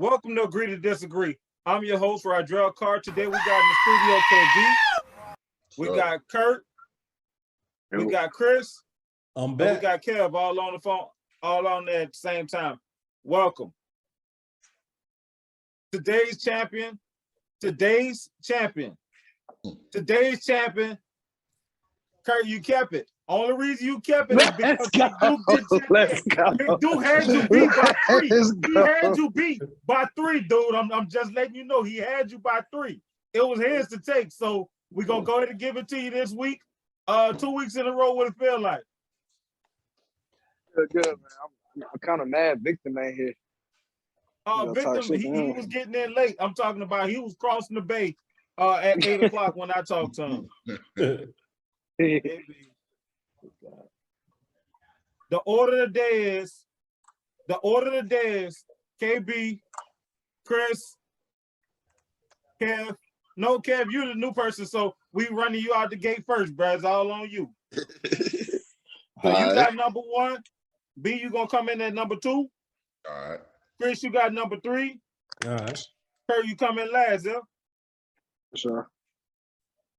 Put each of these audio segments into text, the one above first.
Welcome to Agree to Disagree. I'm your host, Rodrell Carr. Today we got in the studio KB. We got Kurt. We got Chris. I'm back. And we got Kev all on the phone, all on there at the same time. Welcome. Today's champion. Kurt, you kept it. Only reason you kept it is because Let's go. Dude had you beat by 3. He had you beat by 3, dude. I'm just letting you know he had you by 3. It was his to take. So we're gonna go ahead and give it to you this week. 2 weeks in a row, what it feel like? Good, man. I'm kind of mad victim ain't here. Victim, he was getting in late. I'm talking about he was crossing the bay at 8 o'clock when I talked to him. The order of the day is KB, Chris, Kev. No, Kev, you're the new person, so we running you out the gate first, bro. It's all on you. So you got number 1. B, you gonna come in at number 2. All right. Chris, you got number 3. All right. Kurt, you come in last, yeah? Sure.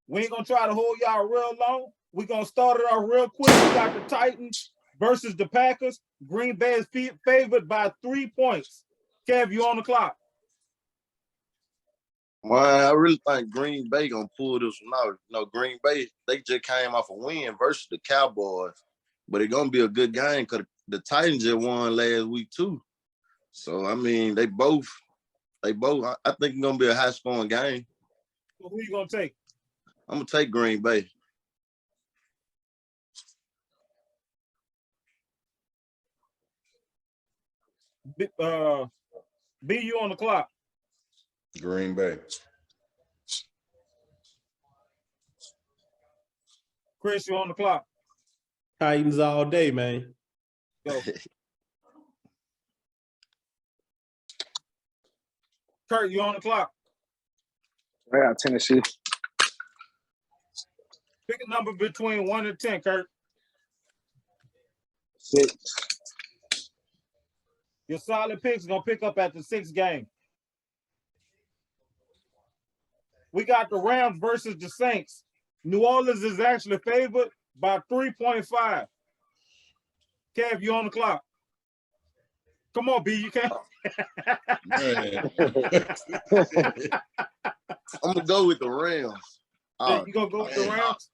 We ain't gonna try to hold y'all real long. We're gonna start it off real quick. We got the Titans versus the Packers. Green Bay is favored by 3 points. Kev, you on the clock. Well, I really think Green Bay gonna pull this one out. No, Green Bay, they just came off a win versus the Cowboys. But it's gonna be a good game because the Titans just won last week too. So I mean, they both. I think it's gonna be a high scoring game. So who you gonna take? I'm gonna take Green Bay. B, you on the clock. Green Bay. Chris, you on the clock. Titans all day, man. Go. Kurt, you on the clock. I got Tennessee. Pick a number between 1 and 10, Kurt. 6. Your solid picks gonna pick up at the 6th game. We got the Rams versus the Saints. New Orleans is actually favored by 3.5. Kev, you on the clock. Come on, B, you can't. I'm gonna go with the Rams. You gonna go with the Rams?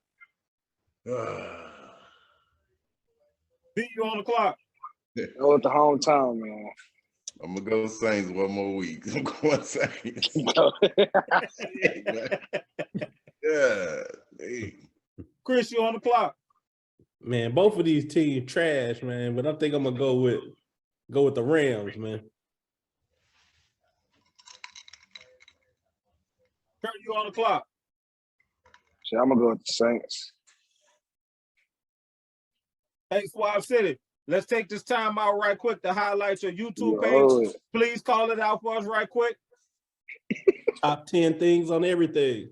B, you on the clock. Go with the hometown, man. I'm gonna go Saints one more week. I'm going Saints. Yeah. Hey. Chris, you on the clock. Man, both of these teams trash, man. But I think I'm gonna go with the Rams, man. Kurt, you on the clock. Shit, I'm gonna go with the Saints. Hey, Swab City, let's take this time out right quick to highlight your YouTube page. Please call it out for us right quick. Top 10 things on everything.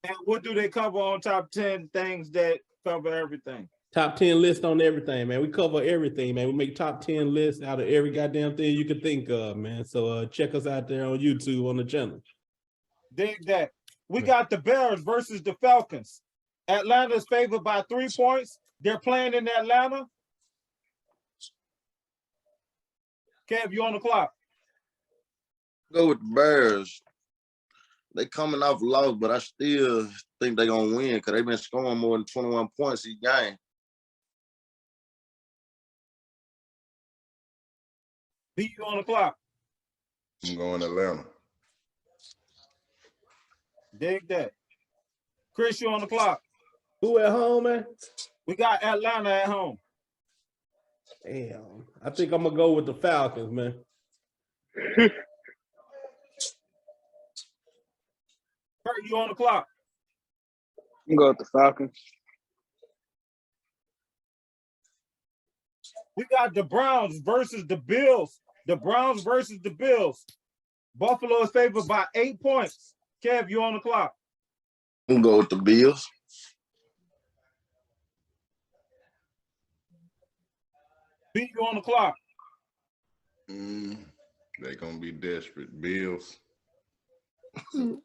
And what do they cover on top 10 things that cover everything? Top 10 list on everything, man. We cover everything, man. We make top 10 lists out of every goddamn thing you can think of, man. So check us out there on YouTube on the channel. Dig that. We got the Bears versus the Falcons. Atlanta is favored by 3 points. They're playing in Atlanta. Kev, you on the clock. Go with the Bears. They coming off loss, but I still think they're gonna win because they've been scoring more than 21 points each game. B, you on the clock. I'm going Atlanta. Dig that. Chris, you on the clock. Who at home, man? We got Atlanta at home. Damn. I think I'm gonna go with the Falcons, man. Kurt, you on the clock. I'm going with the Falcons. We got the Browns versus the Bills. The Browns versus the Bills. Buffalo is favored by 8 points. Kev, you on the clock. I'm gonna go with the Bills. B, you on the clock. They're gonna be desperate. Bills. I'm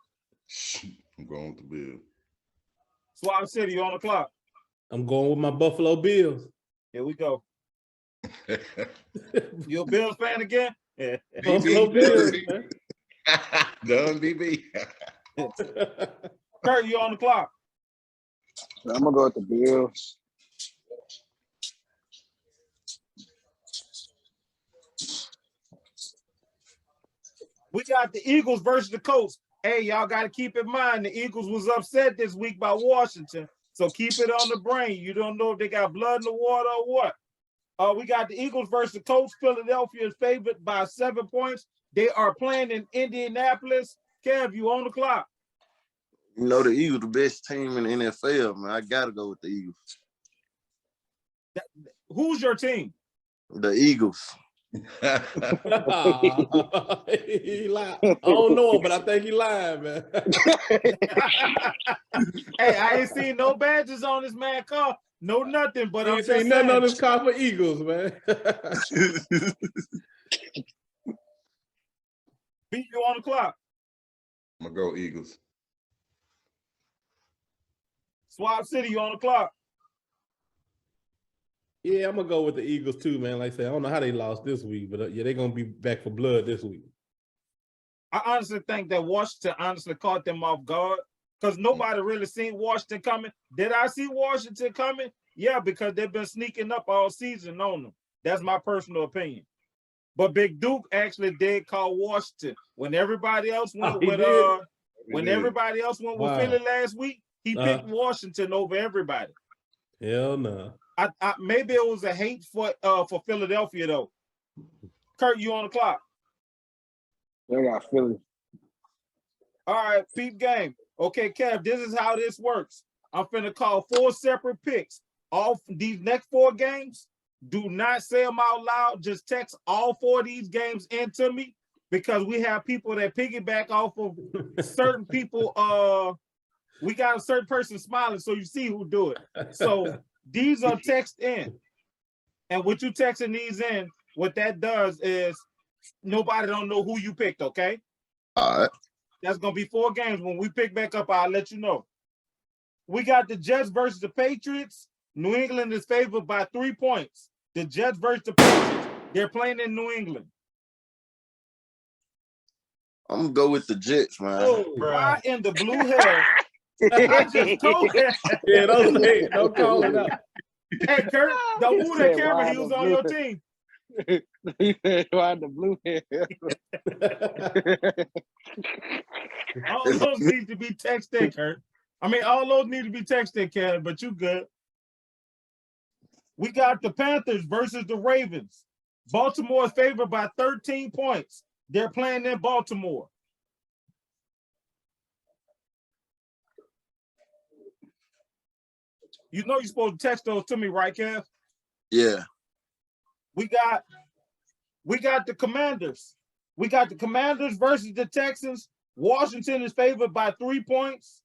going with the Bills. Swap City, you on the clock. I'm going with my Buffalo Bills. Here we go. You a Bills fan again? Yeah. Buffalo Bills, man. Done, BB. Kurt, you on the clock. I'm gonna go with the Bills. We got the Eagles versus the Colts. Hey, y'all got to keep in mind the Eagles was upset this week by Washington, so keep it on the brain. You don't know if they got blood in the water or what. We got the Eagles versus the Colts. Philadelphia is favored by 7 points. They are playing in Indianapolis. Kev, you on the clock. You know the Eagles, the best team in the NFL, man. I gotta go with the Eagles. Who's your team? The Eagles. He lied. I don't know him, but I think he lied, man. Hey, I ain't seen no badges on this man car. No nothing, but I I'm ain't just seen nothing on saying. this car for Eagles, man. Beat you on the clock. I'm gonna go Eagles. Swap City, you on the clock. Yeah, I'm gonna go with the Eagles too, man. Like I said, I don't know how they lost this week, but yeah, they're gonna be back for blood this week. I honestly think that Washington honestly caught them off guard because nobody really seen Washington coming. Did I see Washington coming? Yeah, because they've been sneaking up all season on them. That's my personal opinion. But Big Duke actually did call Washington when everybody else went with everybody else went with Philly last week. He picked Washington over everybody. Hell no. I maybe it was a hate for Philadelphia though. Kurt, you on the clock. They got Philly. All right, peep game. Okay, Kev, this is how this works. I'm finna call 4 separate picks. All these next 4 games, do not say them out loud. Just text all 4 of these games into me because we have people that piggyback off of certain people. We got a certain person smiling, so you see who do it. So these are text in. And what you texting these in, what that does is nobody don't know who you picked, okay? All right. That's going to be 4 games. When we pick back up, I'll let you know. We got the Jets versus the Patriots. New England is favored by 3 points. The Jets versus the Patriots, they're playing in New England. I'm gonna go with the Jets, man. Oh, why in the blue hell? I just told him. Yeah, don't call it out. Hey, Kurt, don't move that camera. He was on your team. Why the blue hair? All those need to be texted, Kurt. I mean, all those need to be texted, Kevin, but you good. We got the Panthers versus the Ravens. Baltimore is favored by 13 points. They're playing in Baltimore. You know you're supposed to text those to me, right, Kev? Yeah. We got the Commanders. We got the Commanders versus the Texans. Washington is favored by 3 points.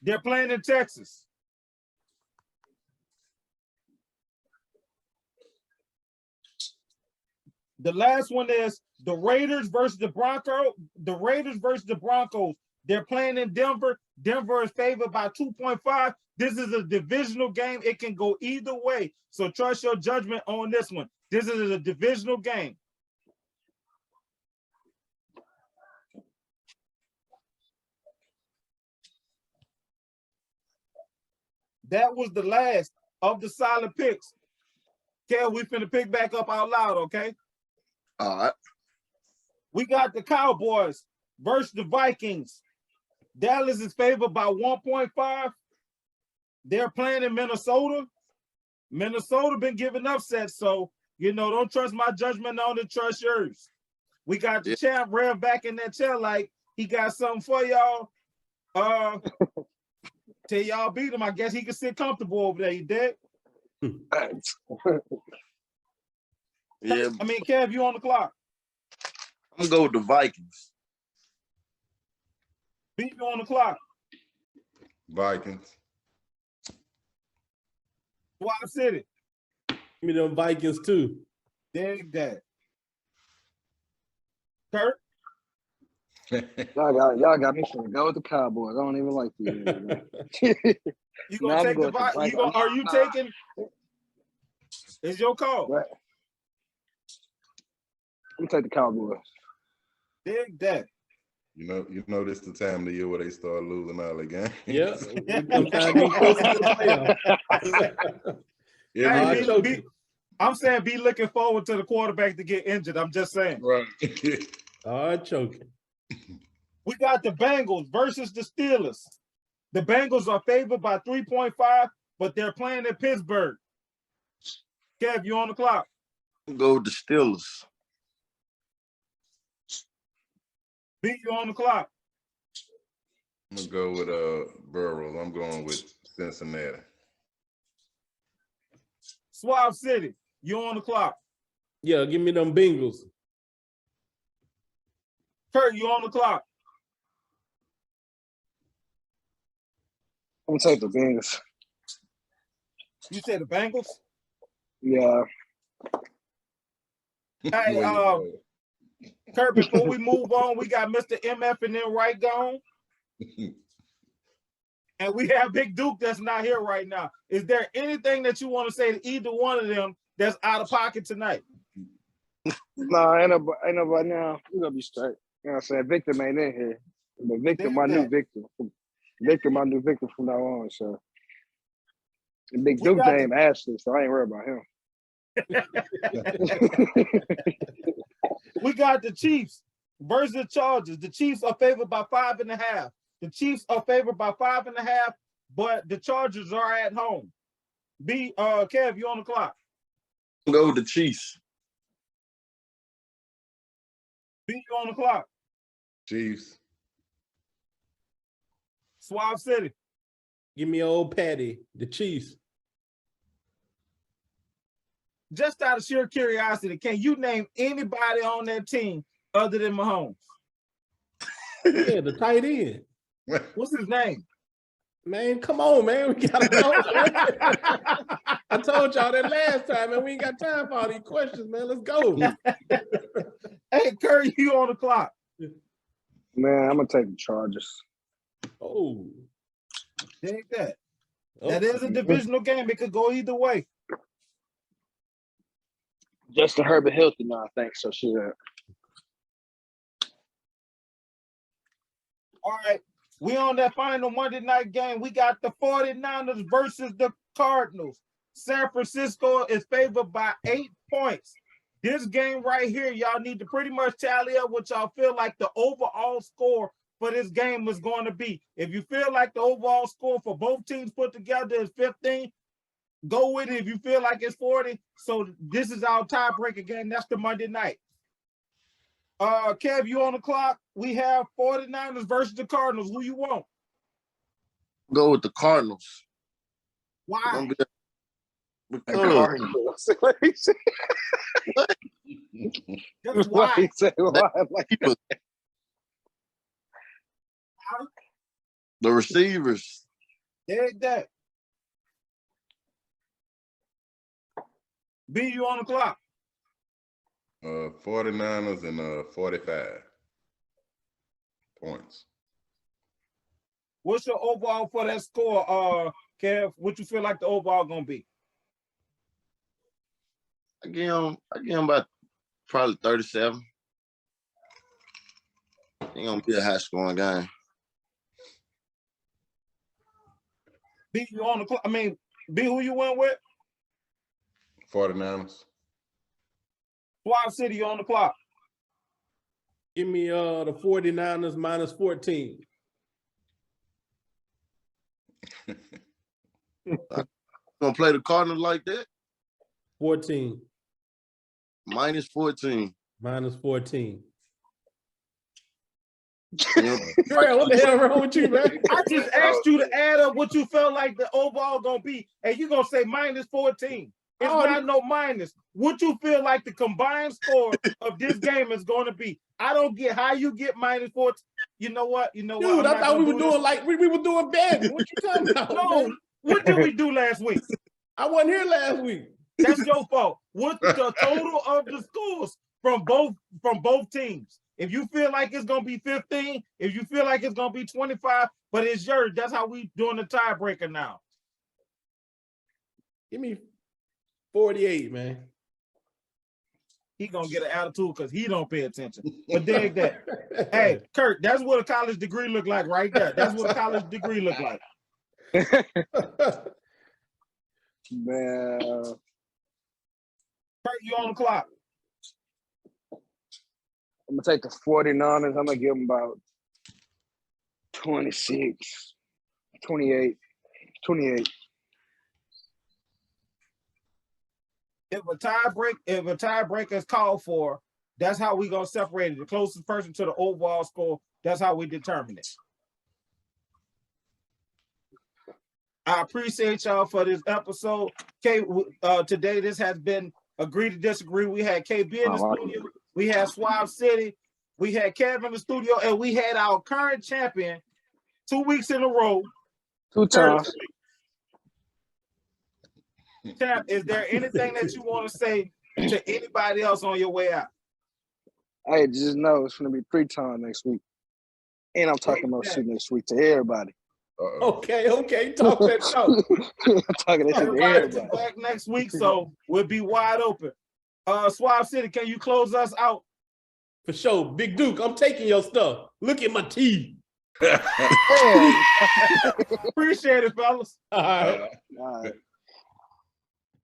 They're playing in Texas. The last one is the Raiders versus the Broncos. The Raiders versus the Broncos. They're playing in Denver. Denver is favored by 2.5. This is a divisional game. It can go either way. So trust your judgment on this one. This is a divisional game. That was the last of the solid picks. Kel, we finna pick back up out loud, okay? All right. We got the Cowboys versus the Vikings. Dallas is favored by 1.5. They're playing in Minnesota. Minnesota been giving upsets, so, don't trust my judgment on it, trust yours. We got the champ Rev back in that chair like he got something for y'all. Till y'all beat him, I guess he can sit comfortable over there. You did? Yeah. I mean, Kev, you on the clock. I'm gonna go with the Vikings. Beat you on the clock. Vikings. Swap City. Give me them Vikings too. Dig that. Kurt? Y'all got me finna go with the Cowboys. I don't even like these. You gonna take the vibe? Are you taking? It's your call. Right. I'm gonna take the Cowboys. Dig that. You know this the time of the year where they start losing all the games. Yeah, sometimes get close to the playoff. Hey, I'm saying be looking forward to the quarterback to get injured. I'm just saying. Right. All right, choking. We got the Bengals versus the Steelers. The Bengals are favored by 3.5, but they're playing in Pittsburgh. Kev, you on the clock? Go with the Steelers. B, you on the clock? I'm gonna go with Burrows. I'm going with Cincinnati. Swab City, you on the clock? Yeah, give me them Bengals. Kurt, you on the clock? I'm gonna take the Bengals. You said the Bengals? Yeah. Hey, Kurt, before we move on, we got Mr. MF and then right gone. And we have Big Duke that's not here right now. Is there anything that you want to say to either one of them that's out of pocket tonight? No, ain't nobody now. We're gonna be straight. You know what I'm saying? Victim ain't in here. But Victim, my new victim. Victim, my new victim from now on. So and Big Duke named Ashley, so I ain't worried about him. We got the Chiefs versus the Chargers. The Chiefs are favored by 5.5. The Chiefs are favored by 5.5, but the Chargers are at home. Kev, you on the clock? Go with the Chiefs. B, you on the clock? Chiefs. Swab City. Give me old Patty, the Chiefs. Just out of sheer curiosity, can you name anybody on that team other than Mahomes? Yeah, the tight end. What's his name? Man, come on, man. We gotta know. I told y'all that last time, man. We ain't got time for all these questions, man. Let's go. Hey, Curry, you on the clock? Man, I'm gonna take the Chargers. Oh. Take that. Oh. That is a divisional game. It could go either way. Justin Herbert healthy now, I think. So shit. All right. We on that final Monday night game. We got the 49ers versus the Cardinals. San Francisco is favored by 8 points. This game right here, y'all need to pretty much tally up what y'all feel like the overall score for this game is going to be. If you feel like the overall score for both teams put together is 15, go with it. If you feel like it's 40, so this is our tiebreaker game. That's the Monday night. Kev, you on the clock? We have 49ers versus the Cardinals. Who you want? Go with the Cardinals. Why? Cardinals. That's why. The receivers. Dig that. B, you on the clock? 49ers and 45 points. What's your overall for that score, Kev? What you feel like the overall gonna be? I give him about probably 37. Ain't gonna be a high scoring game. B, you on the clock? I mean, B, who you went with? 49ers. Swab City, you on the clock? Give me the 49ers minus 14. Gonna play the Cardinals like that? 14. Minus 14. Minus 14. You know, Girl, what the hell wrong with you, man? I just asked you to add up what you felt like the overall gonna be, and you gonna say minus 14. It's not no minus. What you feel like the combined score of this game is gonna be? I don't get how you get minus 14. You know what? Dude, I thought we were doing like we were doing bad. What you talking about? No, man? what did we do last week? I wasn't here last week. That's your fault. What's the total of the scores from both teams? If you feel like it's gonna be 15, if you feel like it's gonna be 25, but it's yours, that's how we doing the tiebreaker now. Give me 48, man. He gonna get an attitude because he don't pay attention. But dig that. Hey, Kurt, that's what a college degree look like right there. That's what a college degree look like. Man, Kurt, you on the clock. I'm gonna take the 49ers. I'm gonna give them about 26, 28, 28. If a tiebreaker is called for, that's how we gonna separate it. The closest person to the overall score, that's how we determine it. I appreciate y'all for this episode. Today this has been Agree to Disagree. We had KB in the studio, we had Swab City, we had Kev in the studio, and we had our current champion 2 weeks in a row. 2 times. Champ, is there anything that you want to say to anybody else on your way out? Hey, just know it's gonna be 3 times next week. And I'm talking about shit next week to everybody. Okay, talk that talk. I'm talking that shit to Everybody be everybody. back next week, so we'll be wide open. Swab City, can you close us out? For sure. Big Duke, I'm taking your stuff. Look at my teeth. Appreciate it, fellas. All right. All right.